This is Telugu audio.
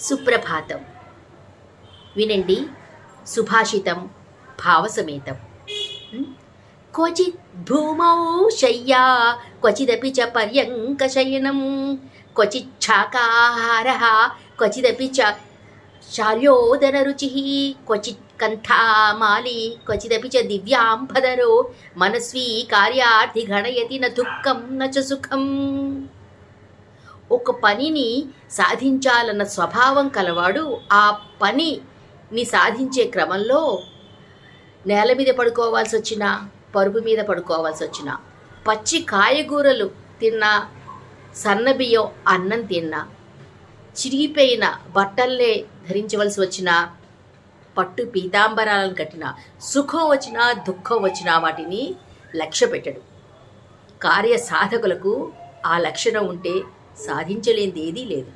సుప్రభాతం. వినండి సుభాషితం భావసమేతం. క్వచిత్ భూమౌ శయ్యా క్వచిదపి చ పర్యంకశయనం క్వచిచ్ఛాకాహారః క్వచిదపి చ శాల్యోదరరుచిః క్వచిత్ కంఠామాలి క్వచిదపి చ దివ్యాంబదరో మనస్వీ కార్యార్థి గణయతి న దుఃఖం న చ సుఖం. ఒక పనిని సాధించాలన్న స్వభావం కలవాడు ఆ పనిని సాధించే క్రమంలో నేల మీద పడుకోవాల్సి వచ్చినా, పరుపు మీద పడుకోవాల్సి వచ్చినా, పచ్చి కాయగూరలు తిన్నా, సన్నబియ్యం అన్నం తిన్నా, చిరిగిపోయిన బట్టల్నే ధరించవలసి వచ్చినా, పట్టు పీతాంబరాలను కట్టిన, సుఖం వచ్చినా దుఃఖం వచ్చినా వాటిని లక్ష్య పెట్టడు. కార్య సాధకులకు ఆ లక్షణం ఉంటే సాధించలేనిది ఏదీ లేదు.